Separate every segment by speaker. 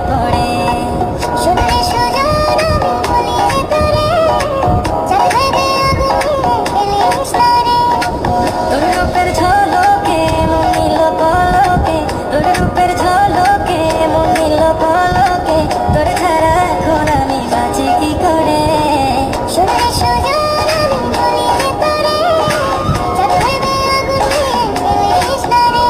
Speaker 1: পড়ে শুনলে সুজন বলিয়ে তোরে চাঁদে আগুনে এলিস রে তোর রূপের ঝলকে মন নিল পলকে তোর রূপের ঝলকে মন নিল পলকে তোর ছাড়া এখন আমি বাঁচি কি করে শুনলে সুজন বলিয়ে তোরে চাঁদে আগুনে এলিস রে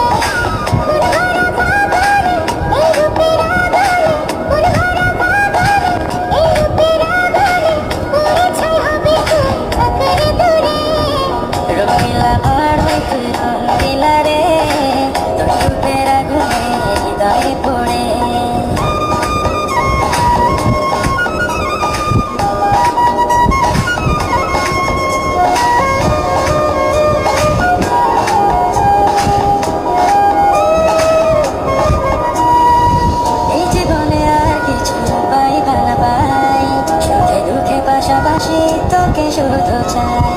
Speaker 1: পাশাপাশি তোকে শুধু চাই।